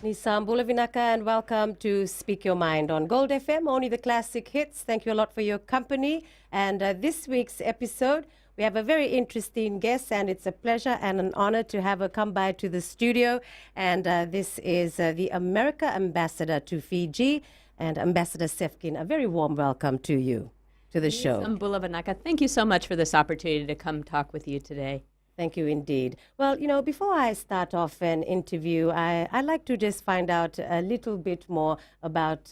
Nisam Bulavinaka, and welcome to Speak Your Mind on Gold FM, only the classic hits. Thank you a lot for your company. And this week's episode, we have a very interesting guest, and it's a pleasure and an honor to have her come by to the studio. And this is the America Ambassador to Fiji, and Ambassador Sefkin. A very warm welcome to you, to the show. Bulavinaka, thank you so much for this opportunity to come talk with you today. Thank you indeed. Well, before I start off an interview, I like to just find out a little bit more about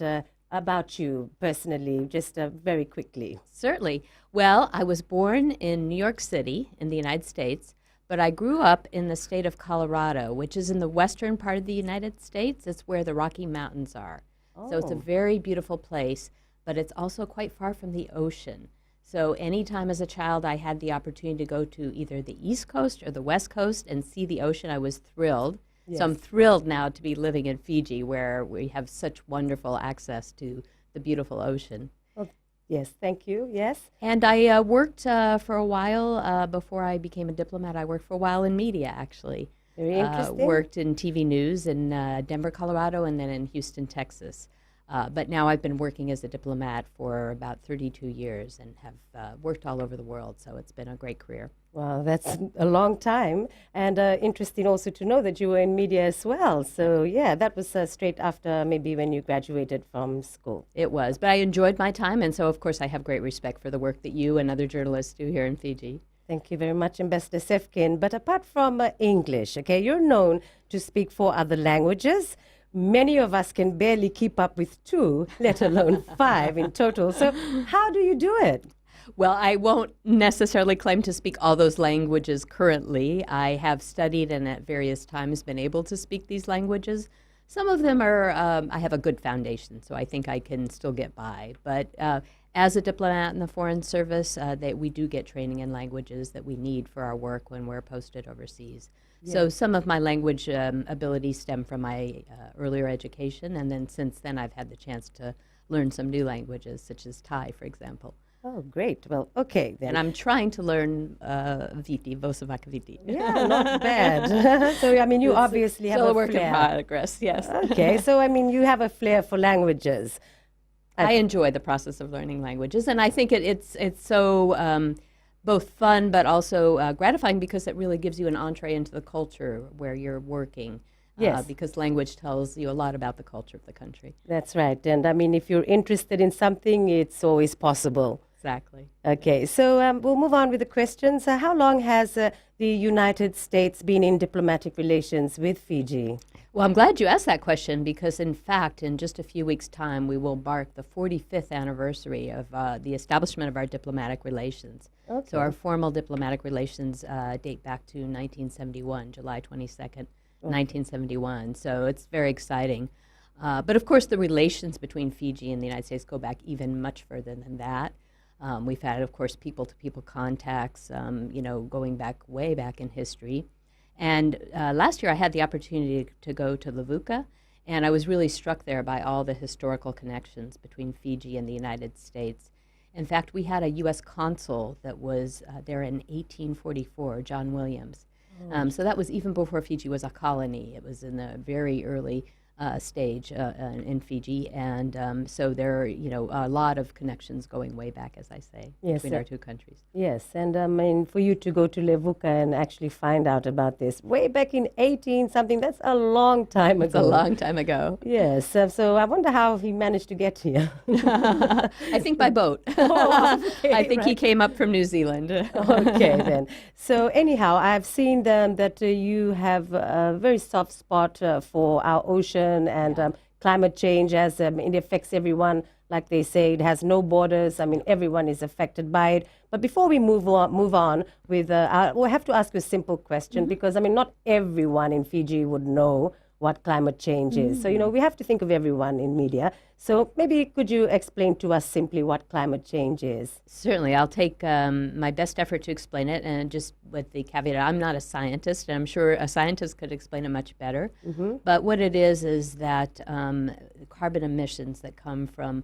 you personally, just very quickly. Certainly. Well, I was born in New York City in the United States, but I grew up in the state of Colorado, which is in the western part of the United States. It's where the Rocky Mountains are. So it's a very beautiful place, but it's also quite far from the ocean. So anytime as a child I had the opportunity to go to either the East Coast or the West Coast and see the ocean, I was thrilled. Yes. So I'm thrilled now to be living in Fiji, where we have such wonderful access to the beautiful ocean. Oh, yes, thank you, yes. And I worked for a while before I became a diplomat. I worked for a while in media, actually. Very interesting. Worked in TV news in Denver, Colorado, and then in Houston, Texas. But now I've been working as a diplomat for about 32 years and have worked all over the world, so it's been a great career. Wow, that's a long time, and interesting also to know that you were in media as well. So yeah, that was straight after maybe when you graduated from school. It was, but I enjoyed my time, and so of course I have great respect for the work that you and other journalists do here in Fiji. Thank you very much, Ambassador Sefkin. But apart from English, okay, you're known to speak 4 other languages. Many of us can barely keep up with 2, let alone 5 in total. So how do you do it? Well, I won't necessarily claim to speak all those languages currently. I have studied and at various times been able to speak these languages. Some of them are, I have a good foundation, so I think I can still get by. But as a diplomat in the Foreign Service, we do get training in languages that we need for our work when we're posted overseas. Yes. So some of my language abilities stem from my earlier education, and then since then I've had the chance to learn some new languages, such as Thai, for example. Oh, great. Well, okay, then. And I'm trying to learn Viti, Vosavaka Viti. Yeah, not bad. So, I mean, you obviously have a work flair. in progress, yes. Okay, so, I mean, you have a flair for languages. I enjoy the process of learning languages, and I think it's so both fun but also gratifying because it really gives you an entree into the culture where you're working. Yes. Because language tells you a lot about the culture of the country. That's right. And I mean, if you're interested in something, it's always possible. Exactly. Okay, so we'll move on with the questions. How long has the United States been in diplomatic relations with Fiji? Well, I'm glad you asked that question because, in fact, in just a few weeks' time, we will mark the 45th anniversary of the establishment of our diplomatic relations. Okay. So our formal diplomatic relations date back to 1971, July 22nd, 1971. So it's very exciting. But, of course, the relations between Fiji and the United States go back even much further than that. We've had, of course, people-to-people contacts, going back way back in history. And last year I had the opportunity to go to Levuka, and I was really struck there by all the historical connections between Fiji and the United States. In fact, we had a U.S. consul that was there in 1844, John Williams. So that was even before Fiji was a colony. It was in the very early stage in Fiji, and so there are, a lot of connections going way back, as I say, between our two countries. Yes, and I mean, for you to go to Levuka and actually find out about this way back in 18-something, that's a long time ago. It's a long time ago. Yes, so I wonder how he managed to get here. I think by boat. Okay, I think he came up from New Zealand. Okay, then. So anyhow, I've seen that you have a very soft spot for our ocean and climate change, as it affects everyone. Like they say, it has no borders. I mean, everyone is affected by it. But before we move on with, we'll have to ask you a simple question because, I mean, not everyone in Fiji would know what climate change is. So, we have to think of everyone in media. So maybe could you explain to us simply what climate change is? Certainly. I'll take my best effort to explain it, and just with the caveat, I'm not a scientist, and I'm sure a scientist could explain it much better. But what it is that carbon emissions that come from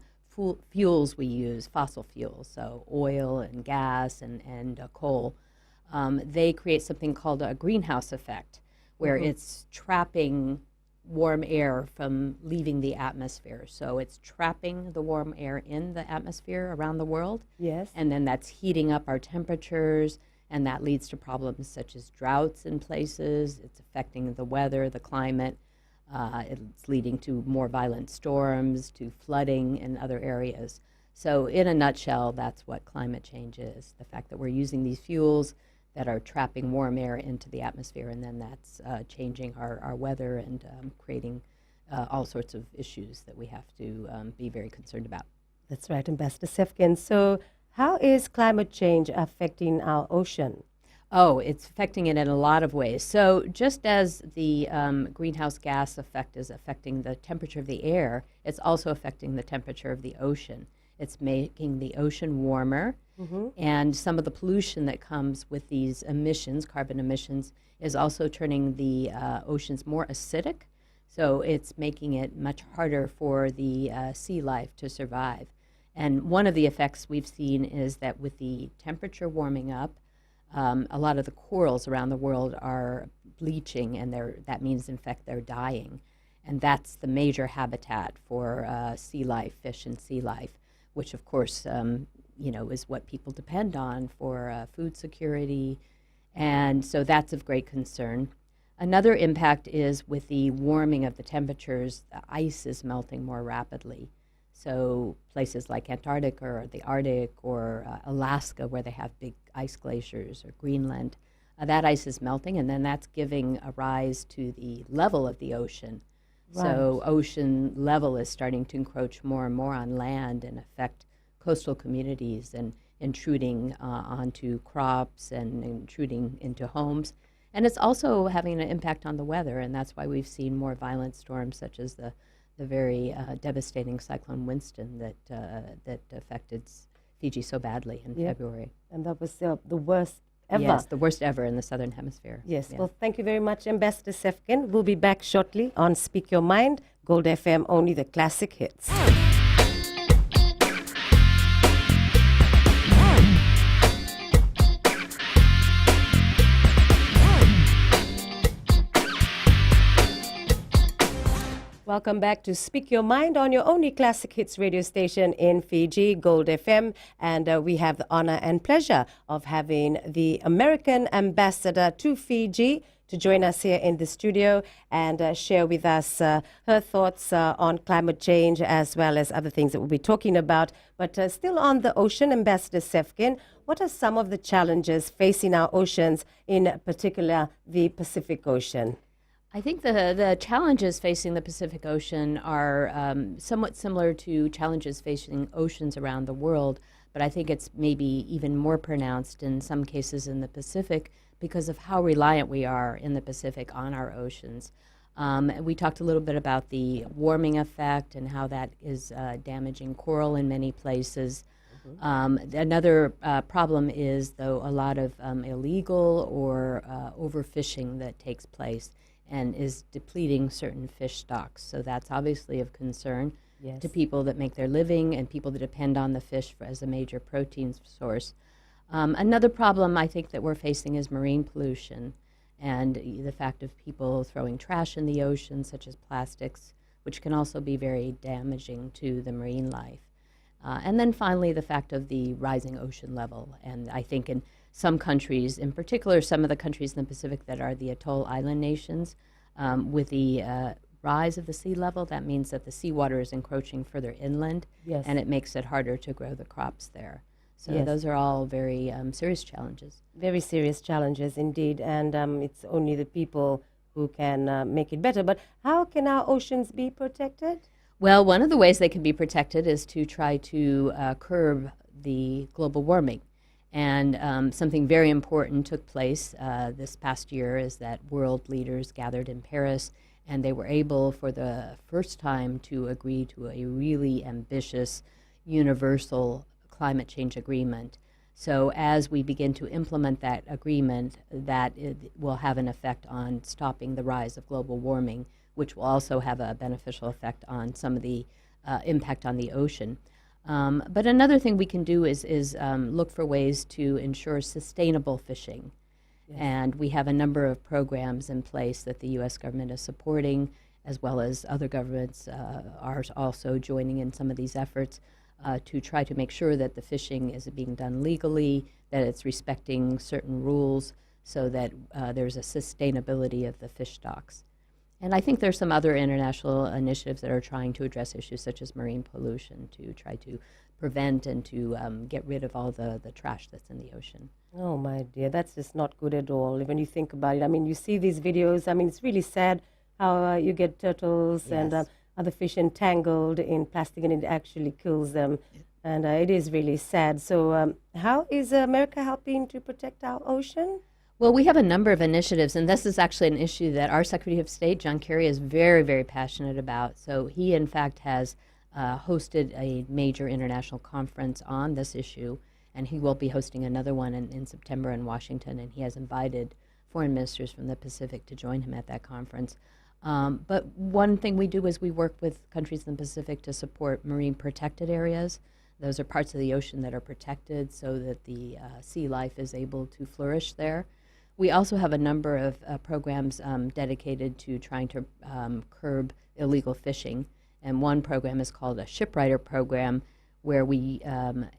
fuels we use, fossil fuels, so oil and gas and coal, they create something called a greenhouse effect, where it's trapping warm air from leaving the atmosphere. So it's trapping the warm air in the atmosphere around the world. Yes. And then that's heating up our temperatures, and that leads to problems such as droughts in places. It's affecting the weather, the climate. It's leading to more violent storms, to flooding in other areas. So in a nutshell, that's what climate change is, the fact that we're using these fuels that are trapping warm air into the atmosphere, and then that's changing our weather and creating all sorts of issues that we have to be very concerned about. That's right, Ambassador Sefkin. So how is climate change affecting our ocean? Oh, it's affecting it in a lot of ways. So just as the greenhouse gas effect is affecting the temperature of the air, it's also affecting the temperature of the ocean. It's making the ocean warmer, and some of the pollution that comes with these emissions, carbon emissions, is also turning the oceans more acidic. So it's making it much harder for the sea life to survive. And one of the effects we've seen is that with the temperature warming up, a lot of the corals around the world are bleaching, and that means, in fact, they're dying. And that's the major habitat for sea life, fish and sea life, which, of course, is what people depend on for food security. And so that's of great concern. Another impact is with the warming of the temperatures, the ice is melting more rapidly. So places like Antarctica or the Arctic or Alaska, where they have big ice glaciers, or Greenland, that ice is melting, and then that's giving a rise to the level of the ocean. Right. So ocean level is starting to encroach more and more on land and affect coastal communities and intruding onto crops and intruding into homes. And it's also having an impact on the weather, and that's why we've seen more violent storms such as the very devastating Cyclone Winston that affected Fiji so badly in February. And that was the worst ever. Yes, the worst ever in the Southern Hemisphere. Yes. Yeah. Well, thank you very much, Ambassador Sefkin. We'll be back shortly on Speak Your Mind, Gold FM, only the classic hits. Welcome back to Speak Your Mind on your only classic hits radio station in Fiji, Gold FM. And we have the honor and pleasure of having the American ambassador to Fiji to join us here in the studio and share with us her thoughts on climate change as well as other things that we'll be talking about. But still on the ocean, Ambassador Sefkin, what are some of the challenges facing our oceans, in particular the Pacific Ocean? I think the challenges facing the Pacific Ocean are somewhat similar to challenges facing oceans around the world, but I think it's maybe even more pronounced in some cases in the Pacific because of how reliant we are in the Pacific on our oceans. We talked a little bit about the warming effect and how that is damaging coral in many places. Another problem is, though, a lot of illegal or overfishing that takes place and is depleting certain fish stocks. So that's obviously of concern to people that make their living and people that depend on the fish as a major protein source. Another problem I think that we're facing is marine pollution and the fact of people throwing trash in the ocean, such as plastics, which can also be very damaging to the marine life. And then finally, the fact of the rising ocean level. And I think in some countries, in particular some of the countries in the Pacific that are the atoll island nations, with the rise of the sea level, that means that the seawater is encroaching further inland, and it makes it harder to grow the crops there. So those are all very serious challenges. Very serious challenges indeed, and it's only the people who can make it better. But how can our oceans be protected? Well, one of the ways they can be protected is to try to curb the global warming. And something very important took place this past year is that world leaders gathered in Paris, and they were able for the first time to agree to a really ambitious universal climate change agreement. So as we begin to implement that agreement, that will have an effect on stopping the rise of global warming, which will also have a beneficial effect on some of the impact on the ocean. But another thing we can do is look for ways to ensure sustainable fishing. And we have a number of programs in place that the U.S. government is supporting as well as other governments are also joining in some of these efforts to try to make sure that the fishing is being done legally, that it's respecting certain rules, so that there's a sustainability of the fish stocks. And I think there's some other international initiatives that are trying to address issues such as marine pollution to try to prevent and to get rid of all the trash that's in the ocean. Oh, my dear, that's just not good at all. When you think about it, I mean, you see these videos. I mean, it's really sad how you get turtles and Yes. other fish entangled in plastic, and it actually kills them. And it is really sad. So, how is America helping to protect our ocean? Well, we have a number of initiatives, and this is actually an issue that our Secretary of State, John Kerry, is very, very passionate about. So he, in fact, has hosted a major international conference on this issue, and he will be hosting another one in September in Washington, and he has invited foreign ministers from the Pacific to join him at that conference. But one thing we do is we work with countries in the Pacific to support marine protected areas. Those are parts of the ocean that are protected so that the sea life is able to flourish there. We also have a number of programs dedicated to trying to curb illegal fishing. And one program is called a shipwriter program, where we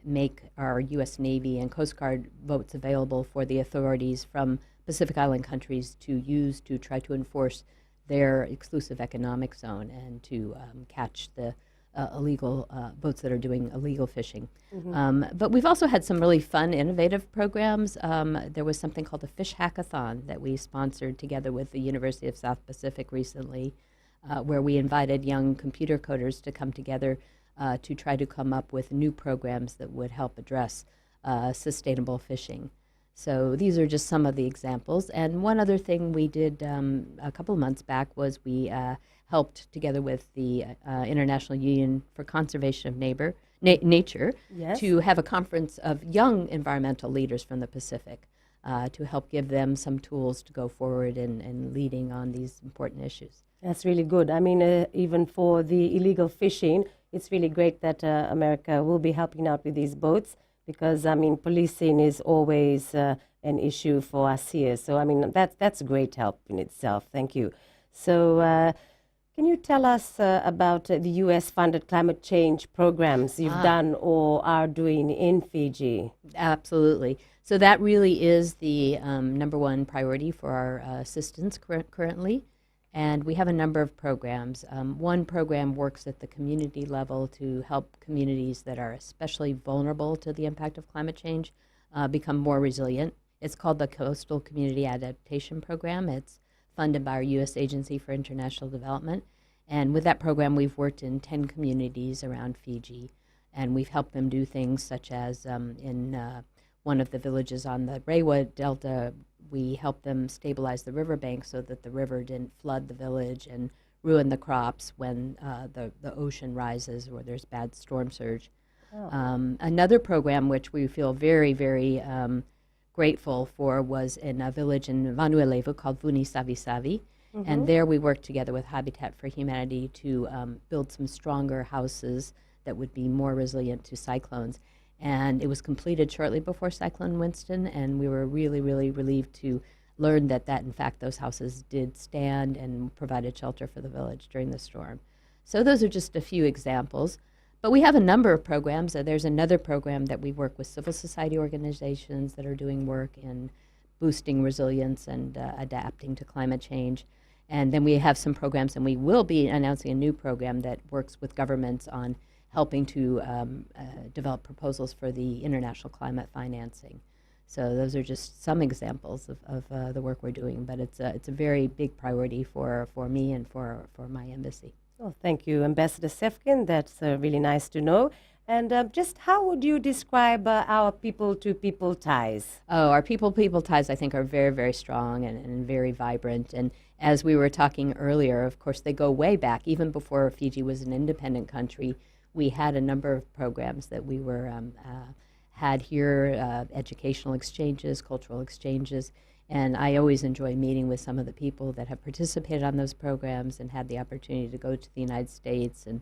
make our U.S. Navy and Coast Guard boats available for the authorities from Pacific Island countries to use to try to enforce their exclusive economic zone and to catch the illegal boats that are doing illegal fishing. But we've also had some really fun, innovative programs. There was something called the Fish Hackathon that we sponsored together with the University of South Pacific recently, where we invited young computer coders to come together to try to come up with new programs that would help address sustainable fishing. So these are just some of the examples. And one other thing we did a couple of months back was we helped together with the International Union for Conservation of Nature Yes. to have a conference of young environmental leaders from the Pacific to help give them some tools to go forward in leading on these important issues. That's really good. I mean, even for the illegal fishing, it's really great that America will be helping out with these boats because, I mean, policing is always an issue for us here. So, I mean, that's great help in itself. Thank you. So, can you tell us about the U.S.-funded climate change programs you've done or are doing in Fiji? Absolutely. So that really is the number one priority for our assistance currently. And we have a number of programs. One program works at the community level to help communities that are especially vulnerable to the impact of climate change become more resilient. It's called the Coastal Community Adaptation Program. It's funded by our U.S. Agency for International Development. And with that program, we've worked in 10 communities around Fiji. And we've helped them do things such as in one of the villages on the Rewa Delta, we helped them stabilize the riverbank so that the river didn't flood the village and ruin the crops when the ocean rises or there's bad storm surge. Another program which we feel very, very grateful for was in a village in Vanuatu called Vuni Savi Savi. And there we worked together with Habitat for Humanity to build some stronger houses that would be more resilient to cyclones. And it was completed shortly before Cyclone Winston, and we were really, really relieved to learn that in fact, those houses did stand and provided shelter for the village during the storm. So those are just a few examples. But we have a number of programs. There's another program that we work with civil society organizations that are doing work in boosting resilience and adapting to climate change. And then we have some programs, and we will be announcing a new program that works with governments on helping to develop proposals for the international climate financing. So those are just some examples of the work we're doing, but it's a very big priority for me and for my embassy. Oh, thank you, Ambassador Sefkin. That's really nice to know. And just how would you describe our people-to-people ties? Oh, our people-people ties, I think, are very, very strong and very vibrant. And as we were talking earlier, of course, they go way back. Even before Fiji was an independent country, we had a number of programs that we were had here, educational exchanges, cultural exchanges, and I always enjoy meeting with some of the people that have participated on those programs and had the opportunity to go to the United States and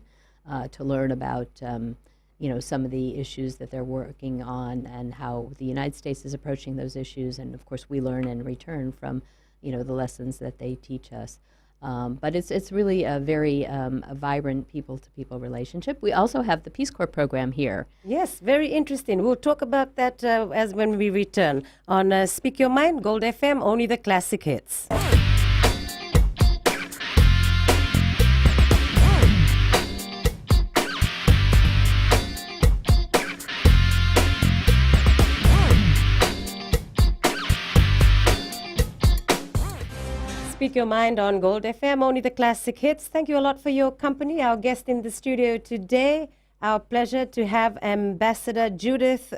to learn about some of the issues that they're working on and how the United States is approaching those issues, and of course we learn in return from the lessons that they teach us. But it's really a very a vibrant people-to-people relationship. We also have the Peace Corps program here. Yes, very interesting. We'll talk about that as when we return on Speak Your Mind, Gold FM, only the classic hits. Speak Your Mind on Gold FM, only the classic hits. Thank you a lot for your company. Our guest in the studio today, our pleasure to have Ambassador Judith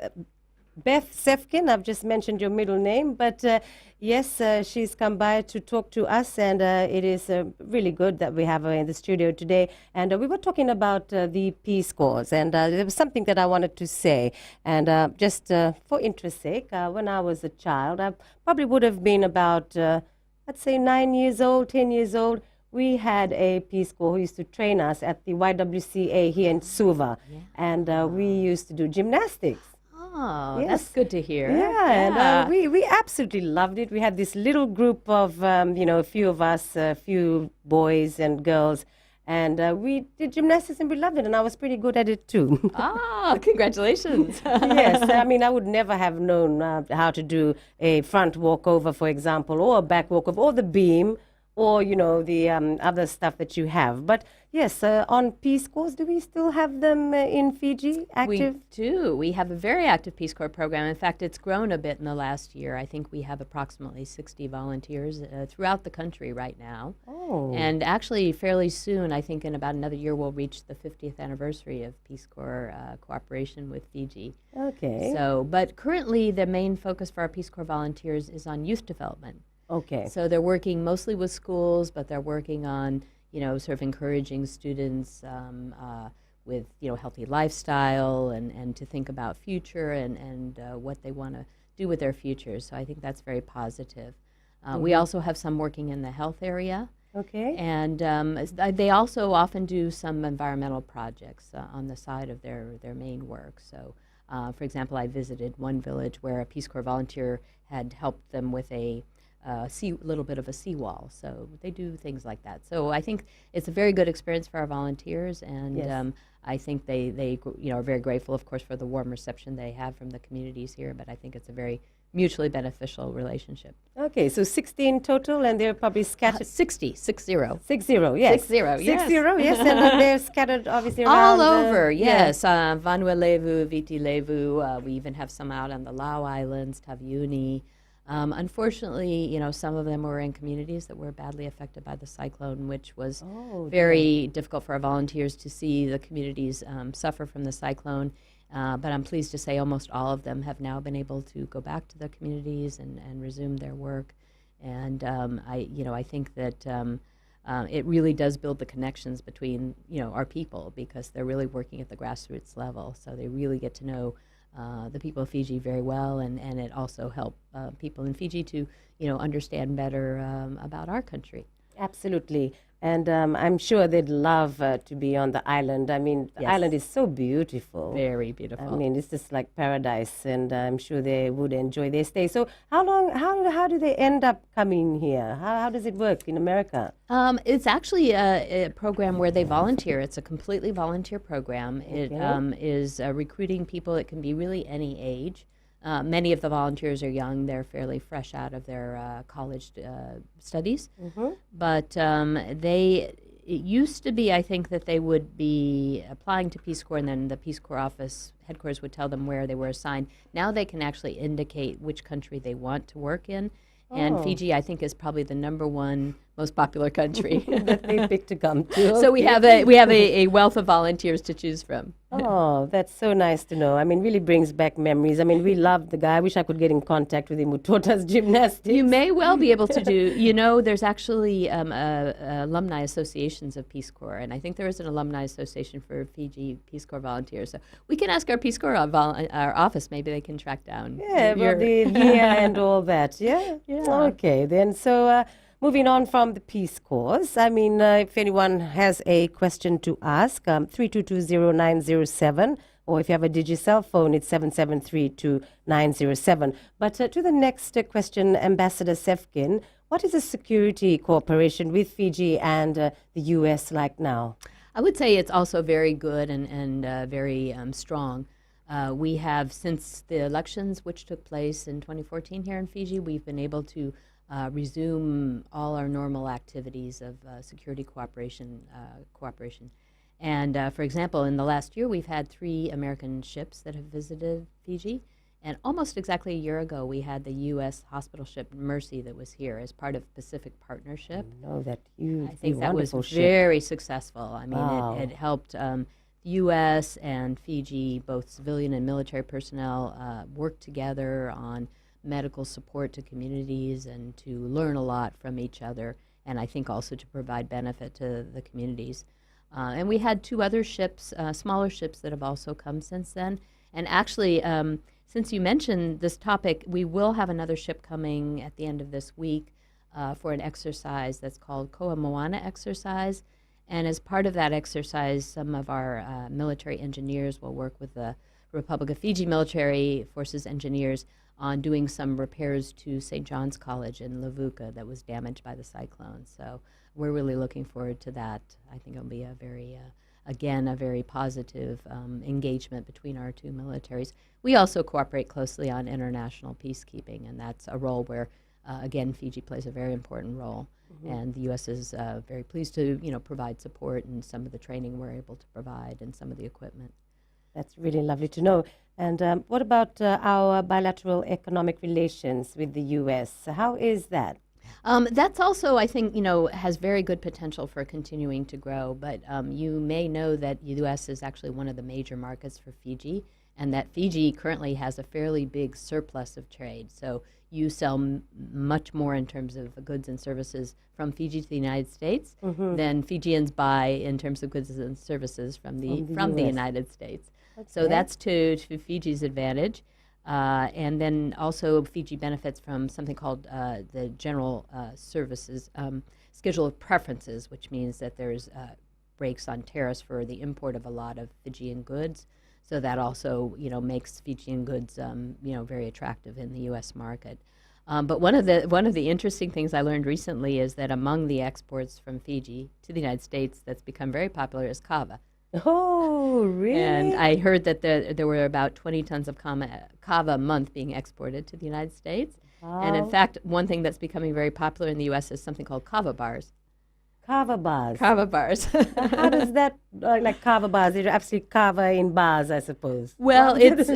Beth Sefkin. I've just mentioned your middle name, but yes, she's come by to talk to us, and it is really good that we have her in the studio today. And we were talking about the Peace Corps, and there was something that I wanted to say. And just for interest's sake, when I was a child, I probably would have been about I'd say 9 years old, 10 years old. We had a Peace Corps who used to train us at the YWCA here in Suva. Yeah. And we used to do gymnastics. Oh, yes. That's good to hear. Yeah. And we absolutely loved it. We had this little group of, a few of us, a few boys and girls. And we did gymnastics and we loved it. And I was pretty good at it too. Ah, congratulations. Yes, I mean, I would never have known how to do a front walkover, for example, or a back walkover, or the beam, or, the other stuff that you have. But yes, on Peace Corps, do we still have them in Fiji active? We do. We have a very active Peace Corps program. In fact, it's grown a bit in the last year. I think we have approximately 60 volunteers throughout the country right now. Oh. And actually, fairly soon, I think in about another year, we'll reach the 50th anniversary of Peace Corps cooperation with Fiji. Okay. So, but currently, the main focus for our Peace Corps volunteers is on youth development. Okay. So they're working mostly with schools, but they're working on, sort of encouraging students with, healthy lifestyle and to think about future and what they want to do with their futures. So I think that's very positive. We also have some working in the health area. Okay. And they also often do some environmental projects on the side of their main work. So, for example, I visited one village where a Peace Corps volunteer had helped them with a little bit of a seawall. So they do things like that. So I think it's a very good experience for our volunteers, and Yes. I think they are very grateful, of course, for the warm reception they have from the communities here. But I think it's a very mutually beneficial relationship. Okay, so 16 total, and they're probably scattered. 60, 60. 60, yes. 60, yes. 60, yes, and they're scattered obviously around. All over, yes. Vanuatu, Viti Levu. We even have some out on the Lau Islands, Taveuni. Unfortunately, some of them were in communities that were badly affected by the cyclone, which was very difficult for our volunteers to see the communities suffer from the cyclone. But I'm pleased to say almost all of them have now been able to go back to their communities and resume their work. And I think that it really does build the connections between our people, because they're really working at the grassroots level. So they really get to know the people of Fiji very well, and it also helped people in Fiji to understand better about our country. Absolutely. And I'm sure they'd love to be on the island. I mean, the Yes. island is so beautiful. Very beautiful. I mean, it's just like paradise, and I'm sure they would enjoy their stay. So how do they end up coming here? How does it work in America? It's actually a program where they volunteer. It's a completely volunteer program. It is recruiting people. It can be really any age. Many of the volunteers are young. They're fairly fresh out of their college studies. Mm-hmm. But it used to be, I think, that they would be applying to Peace Corps, and then the Peace Corps office headquarters would tell them where they were assigned. Now they can actually indicate which country they want to work in. And Fiji, I think, is probably the #1 most popular country that they pick to come to. So we have a wealth of volunteers to choose from. Oh, that's so nice to know. I mean, really brings back memories. I mean, we love the guy. I wish I could get in contact with him who taught us gymnastics. You may well be able to do, there's actually alumni associations of Peace Corps, and I think there is an alumni association for Fiji Peace Corps volunteers. So we can ask our Peace Corps our office. Maybe they can track down. Yeah, well, the year and all that. Yeah? Yeah. Okay, then. So moving on from the Peace Corps, I mean, if anyone has a question to ask, 3220907. or if you have a Digicel phone, it's 773-2907. But to the next question, Ambassador Sefkin, what is the security cooperation with Fiji and the U.S. like now? I would say it's also very good and very strong. We have, since the elections which took place in 2014 here in Fiji, we've been able to resume all our normal activities of security cooperation. And for example, in the last year, we've had 3 American ships that have visited Fiji. And almost exactly a year ago, we had the U.S. hospital ship Mercy that was here as part of Pacific Partnership. Oh, that huge, I think that was ship. very successful. I mean, Wow. it helped U.S. and Fiji, both civilian and military personnel, work together on medical support to communities and to learn a lot from each other, and I think also to provide benefit to the communities. And we had 2 other ships, smaller ships, that have also come since then. And actually, since you mentioned this topic, we will have another ship coming at the end of this week for an exercise that's called Koa Moana exercise. And as part of that exercise, some of our military engineers will work with the Republic of Fiji Military Forces engineers on doing some repairs to St. John's College in Levuka that was damaged by the cyclone. So we're really looking forward to that. I think it'll be a very, again, a very positive engagement between our 2 militaries. We also cooperate closely on international peacekeeping, and that's a role where, again, Fiji plays a very important role. Mm-hmm. And the U.S. is very pleased to, provide support and some of the training we're able to provide and some of the equipment. That's really lovely to know. And what about our bilateral economic relations with the U.S.? How is that? That's also, I think, has very good potential for continuing to grow. But you may know that the U.S. is actually one of the major markets for Fiji, and that Fiji currently has a fairly big surplus of trade. So you sell much more in terms of goods and services from Fiji to the United States than Fijians buy in terms of goods and services from the United States. Okay. So that's to Fiji's advantage. And then also Fiji benefits from something called the General Services Schedule of Preferences, which means that there's breaks on tariffs for the import of a lot of Fijian goods. So that also, makes Fijian goods, very attractive in the U.S. market. But one of the interesting things I learned recently is that among the exports from Fiji to the United States that's become very popular is kava. Oh, really? And I heard that there were about 20 tons of kava a month being exported to the United States. Wow. And in fact, one thing that's becoming very popular in the U.S. is something called kava bars. Kava bars. Kava bars. How does that, like kava bars, they're absolutely kava in bars, I suppose. Well, it's,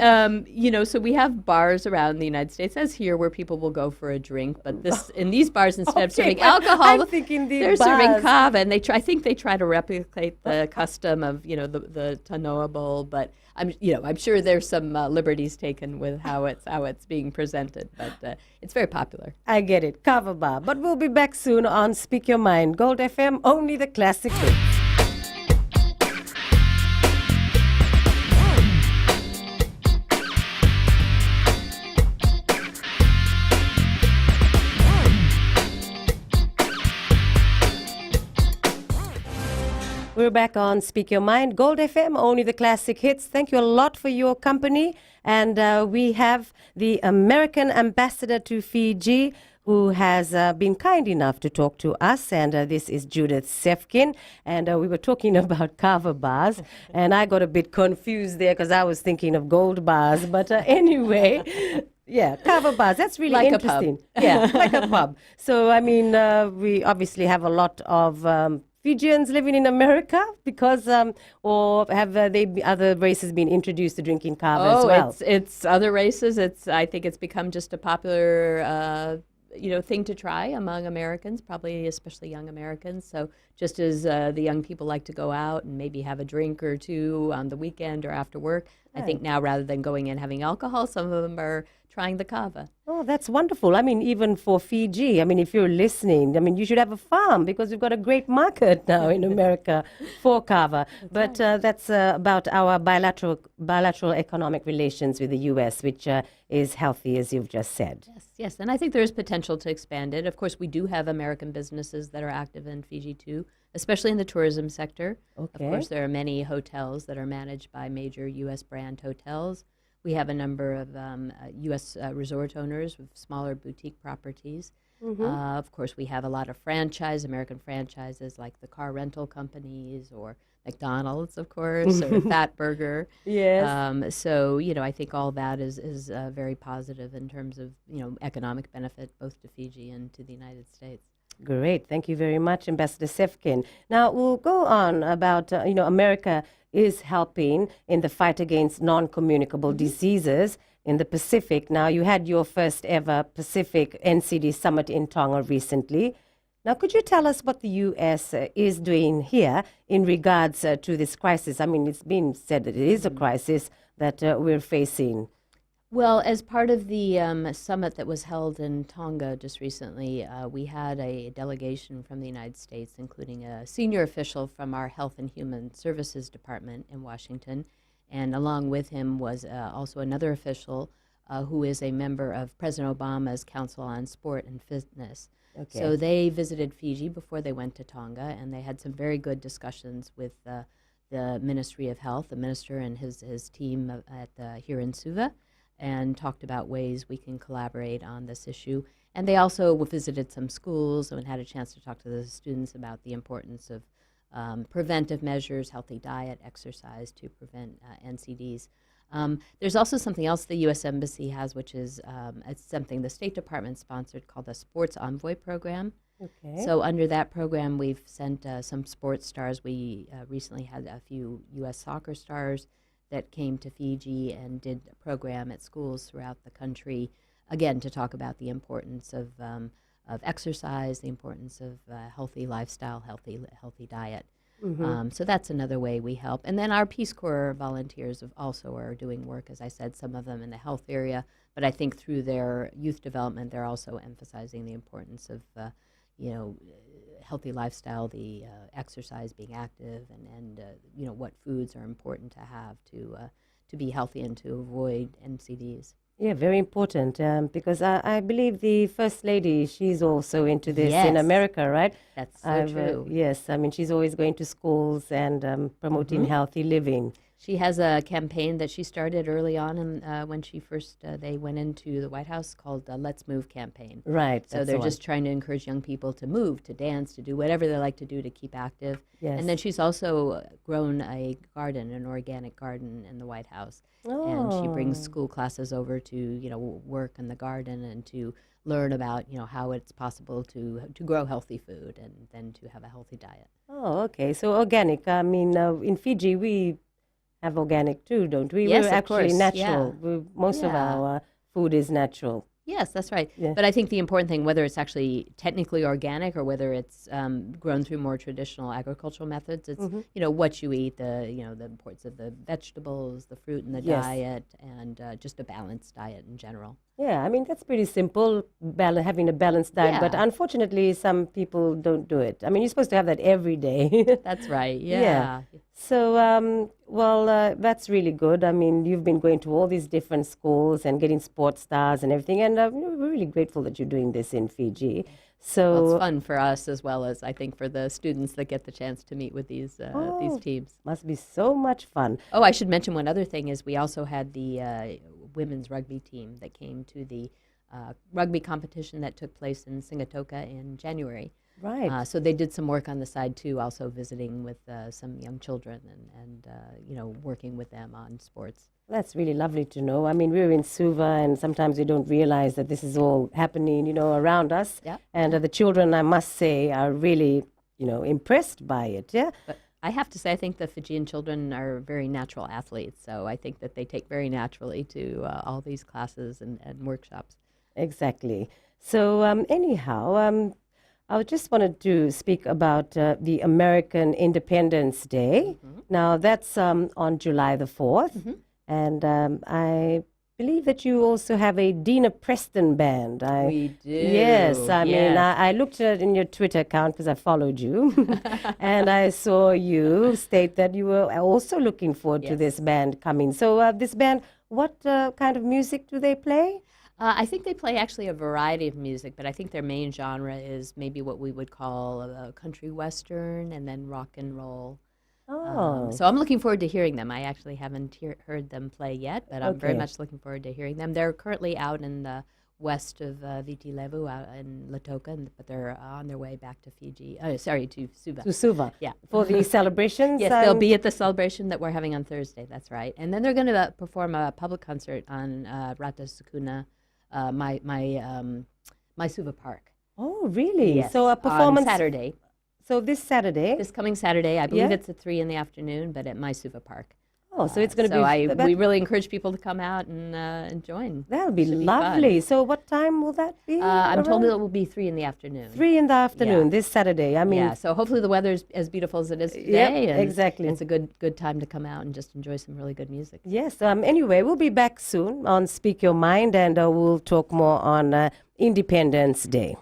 so we have bars around the United States, as here, where people will go for a drink. But in these bars, instead of serving alcohol, I'm thinking they're serving kava. And I think they try to replicate the custom of, the Tanoa bowl. But I'm sure there's some liberties taken with how it's being presented. But it's very popular. I get it, kava bar. But we'll be back soon on Speak Your Mind. Gold FM, only the classic hits. We're back on Speak Your Mind, Gold FM, only the classic hits. Thank you a lot for your company. And we have the American ambassador to Fiji, who has been kind enough to talk to us. And this is Judith Sefkin. And we were talking about kava bars. And I got a bit confused there because I was thinking of gold bars. But anyway... Yeah, kava bars. That's really like interesting. A pub. Yeah, like a pub. So, I mean, we obviously have a lot of Fijians living in America because, or have other races been introduced to drinking kava as well? It's other races. I think it's become just a popular thing to try among Americans, probably especially young Americans. So just as the young people like to go out and maybe have a drink or two on the weekend or after work, right. I think now rather than going and having alcohol, some of them are trying the kava. Oh, that's wonderful. I mean, even for Fiji, I mean, if you're listening, I mean, you should have a farm because we've got a great market now in America for kava. But that's about our bilateral economic relations with the U.S., which is healthy, as you've just said. Yes, and I think there's potential to expand it. Of course, we do have American businesses that are active in Fiji, too. especially in the tourism sector. Okay. Of course, there are many hotels that are managed by major U.S. brand hotels. We have a number of U.S. Resort owners with smaller boutique properties. Of course, we have a lot of American franchises like the car rental companies or McDonald's, of course, or Fat Burger. Yes. So, I think all that is very positive in terms of, economic benefit both to Fiji and to the United States. Great. Thank you very much, Ambassador Sefkin. Now, we'll go on about, America is helping in the fight against non-communicable diseases in the Pacific. Now, you had your first ever Pacific NCD summit in Tonga recently. Now, could you tell us what the U.S. Is doing here in regards to this crisis? I mean, it's been said that it is a crisis that we're facing. Well, as part of the summit that was held in Tonga just recently, we had a delegation from the United States, including a senior official from our Health and Human Services Department in Washington, and along with him was also another official who is a member of President Obama's Council on Sport and Fitness. Okay. So they visited Fiji before they went to Tonga, and they had some very good discussions with the Ministry of Health, the minister and his team here in Suva, and talked about ways we can collaborate on this issue. And they also visited some schools and had a chance to talk to the students about the importance of preventive measures, healthy diet, exercise to prevent NCDs. There's also something else the U.S. Embassy has, which is it's something the State Department sponsored called the Sports Envoy Program. Okay. So under that program, we've sent some sports stars. We recently had a few U.S. soccer stars that came to Fiji and did a program at schools throughout the country, again, to talk about the importance of exercise, the importance of healthy lifestyle, healthy diet. So that's another way we help. And then our Peace Corps volunteers also are doing work, as I said, some of them in the health area, but I think through their youth development, they're also emphasizing the importance of, healthy lifestyle, the exercise, being active, and what foods are important to have to be healthy and to avoid NCDs. Yeah, very important because I believe the First Lady, she's also into this in America, right? That's so true. Yes, I mean, she's always going to schools and promoting healthy living. She has a campaign that she started early on when she first, they went into the White House called Let's Move campaign. Right. So they're just trying to encourage young people to move, to dance, to do whatever they like to do to keep active. Yes. And then she's also grown a garden, an organic garden in the White House. Oh. And she brings school classes over to, work in the garden and to learn about, how it's possible to grow healthy food and then to have a healthy diet. Oh, okay. So organic. I mean, in Fiji, we have organic too, don't we? Yes, We're of actually course. natural. Yeah. Most of our food is natural. Yes, that's right. Yeah. But I think the important thing, whether it's actually technically organic or whether it's grown through more traditional agricultural methods, it's what you eat, the importance of the vegetables, the fruit in the diet, and just a balanced diet in general. Yeah, I mean, that's pretty simple, having a balanced diet. But unfortunately, some people don't do it. I mean, you're supposed to have that every day. That's right, yeah. So, that's really good. I mean, you've been going to all these different schools and getting sports stars and everything. And we're really grateful that you're doing this in Fiji. So Well, it's fun for us as well as, I think, for the students that get the chance to meet with these teams. Must be so much fun. Oh, I should mention one other thing is we also had the women's rugby team that came to the rugby competition that took place in Sigatoka in January. Right. So they did some work on the side too, also visiting with some young children and working with them on sports. That's really lovely to know. I mean, we're in Suva, and sometimes we don't realize that this is all happening, around us. Yeah. And the children, I must say, are really, impressed by it. Yeah. But I have to say, I think the Fijian children are very natural athletes, so I think that they take very naturally to all these classes and workshops. Exactly. So anyhow, I just wanted to speak about the American Independence Day. Now, that's on July the 4th. And I believe that you also have a Dina Preston band. We do. Yes. I mean, I looked at it in your Twitter account because I followed you. And I saw you state that you were also looking forward to this band coming. So this band, what kind of music do they play? I think they play actually a variety of music, but I think their main genre is maybe what we would call country western and then rock and roll. Oh, So I'm looking forward to hearing them. I actually haven't heard them play yet, but I'm very okay. much looking forward to hearing them. They're currently out in the west of Viti Levu, out in Lautoka, but they're on their way back to Fiji. Sorry, to Suva. To Suva. Yeah. For the celebrations. Yes, they'll be at the celebration that we're having on Thursday. That's right. And then they're going to perform a public concert on Rata Sukuna, my Suva Park. Oh, really? Yes, So a performance on Saturday. So this Saturday. This coming Saturday, I believe Yeah? it's at 3 in the afternoon, but at my Suva Park. Oh, so it's going to So be. we really encourage people to come out and join. That'll be Should be lovely. So what time will that be? I'm told around? it will be 3 in the afternoon. 3 in the afternoon Yeah. this Saturday. I mean, Yeah, so hopefully the weather's as beautiful as it is today. And exactly. It's a good time to come out and just enjoy some really good music. yes. Anyway, we'll be back soon on Speak Your Mind, and we'll talk more on Independence Day.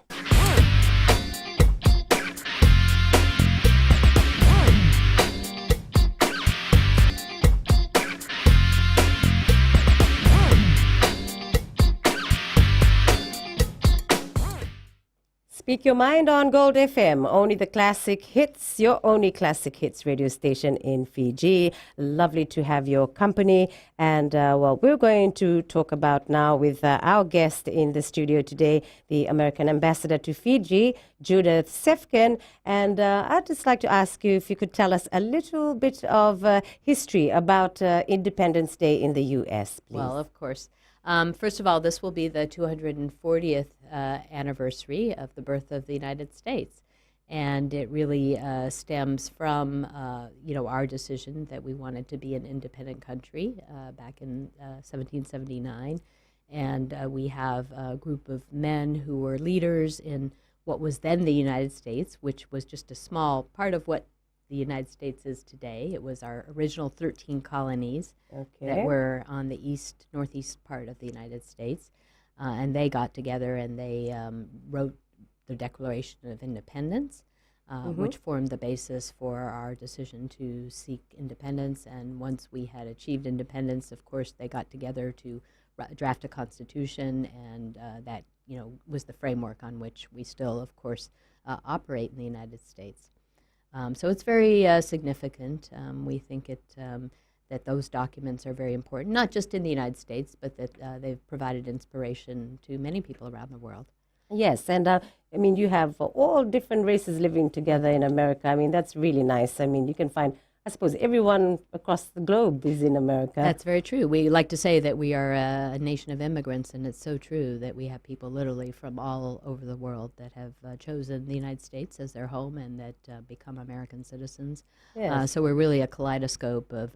Speak Your Mind on Gold FM, only the classic hits, your only classic hits radio station in Fiji. Lovely to have your company. And, we're going to talk about now with our guest in the studio today, the American ambassador to Fiji, Judith Sefkin. And I'd just like to ask you if you could tell us a little bit of history about Independence Day in the U.S., please. Well, of course. First of all, this will be the 240th anniversary of the birth of the United States. And it really stems from, our decision that we wanted to be an independent country back in 1779. And we have a group of men who were leaders in what was then the United States, which was just a small part of what the United States is today. It was our original 13 colonies that were on the northeast part of the United States. And they got together and they wrote the Declaration of Independence, which formed the basis for our decision to seek independence. And once we had achieved independence, of course, they got together to draft a constitution, and that was the framework on which we still, of course, operate in the United States. So it's very significant. We think that those documents are very important, not just in the United States, but that they've provided inspiration to many people around the world. Yes, and you have all different races living together in America. I mean, that's really nice. I mean, you can find, I suppose, everyone across the globe is in America. That's very true. We like to say that we are a nation of immigrants, and it's so true that we have people literally from all over the world that have chosen the United States as their home and that become American citizens. Yes. So we're really a kaleidoscope of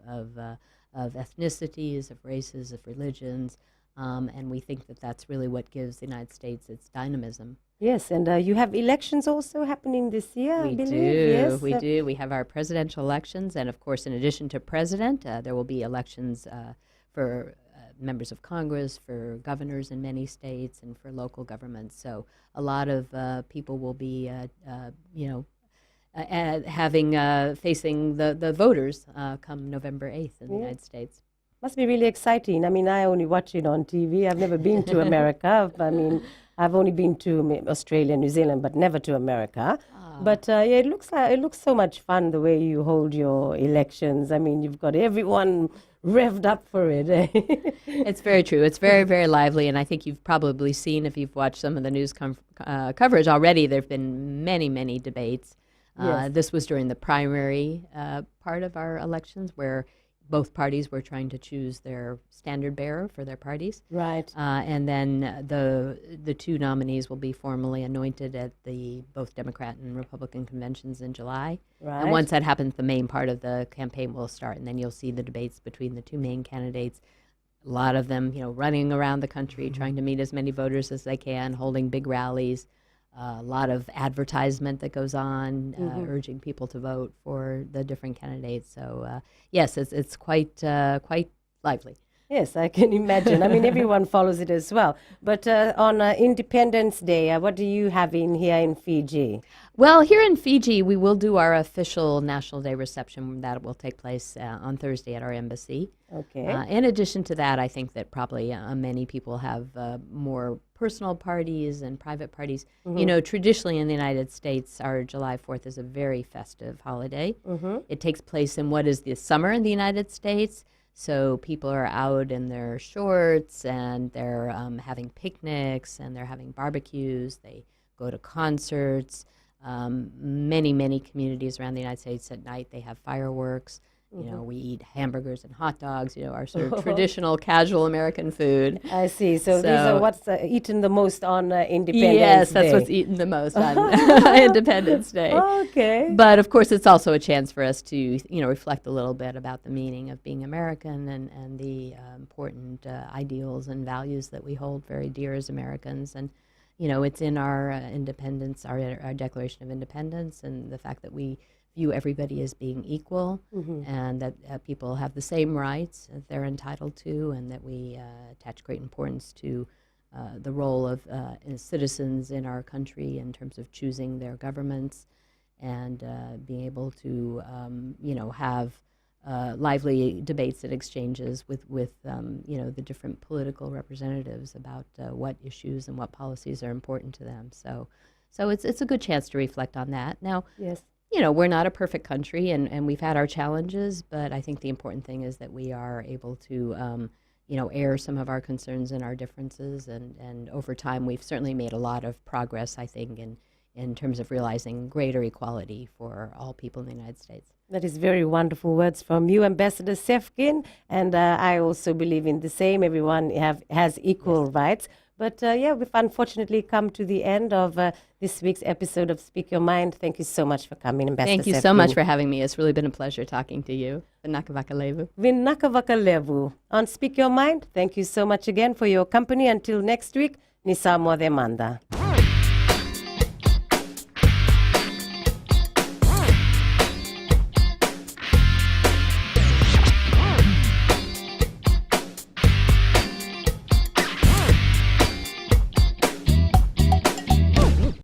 ethnicities, of races, of religions, and we think that that's really what gives the United States its dynamism. Yes, and you have elections also happening this year, I We believe. do, Yes. we do. We have our presidential elections, and of course, in addition to president, there will be elections for members of Congress, for governors in many states, and for local governments. So a lot of people will be, facing the voters come November 8th in the United States. Must be really exciting. I mean, I only watch it on TV. I've never been to America. I mean, I've only been to Australia, New Zealand, but never to America. But it looks so much fun the way you hold your elections. I mean, you've got everyone revved up for it. It's very true. It's very, very lively, and I think you've probably seen, if you've watched some of the news coverage already, there have been many, many debates. Yes. This was during the primary part of our elections, where both parties were trying to choose their standard bearer for their parties. Right. And then the two nominees will be formally anointed at the both Democrat and Republican conventions in July. Right. And once that happens, the main part of the campaign will start, and then you'll see the debates between the two main candidates. A lot of them, running around the country, trying to meet as many voters as they can, holding big rallies. A lot of advertisement that goes on, urging people to vote for the different candidates. So yes, it's quite lively. Yes, I can imagine. I mean, everyone follows it as well. But on Independence Day, what do you have in here in Fiji? Well, here in Fiji, we will do our official National Day reception that will take place on Thursday at our embassy. Okay. In addition to that, I think that probably many people have more personal parties and private parties. You know, traditionally in the United States, our July 4th is a very festive holiday. It takes place in what is the summer in the United States. So people are out in their shorts and they're having picnics and they're having barbecues. They go to concerts. Many communities around the United States at night, they have fireworks. You know, we eat hamburgers and hot dogs, you know, our sort of traditional casual American food. I see. So these are what's eaten the most on Independence Day. Yes, that's what's eaten the most on Independence Day. Okay. But of course, it's also a chance for us to, you know, reflect a little bit about the meaning of being American and the important ideals and values that we hold very dear as Americans. And, you know, it's in our independence, our Declaration of Independence, and the fact that we view everybody as being equal and that people have the same rights that they're entitled to, and that we attach great importance to the role of citizens in our country in terms of choosing their governments and being able to, you know, have lively debates and exchanges with you know, the different political representatives about what issues and what policies are important to them. So it's a good chance to reflect on that. Now, yes. You know, we're not a perfect country, and we've had our challenges, but I think the important thing is that we are able to, you know, air some of our concerns and our differences, and over time we've certainly made a lot of progress, I think, in terms of realizing greater equality for all people in the United States. That is very wonderful words from you, Ambassador Sefkin, and I also believe in the same. Everyone has equal rights. But yeah, we've unfortunately come to the end of this week's episode of Speak Your Mind. Thank you so much for coming, Ambassador Thank you Sefkin. so much for having me. It's really been a pleasure talking to you. Vinakavakalevu. Vinakavakalevu. On Speak Your Mind, thank you so much again for your company. Until next week, Nisa Demanda.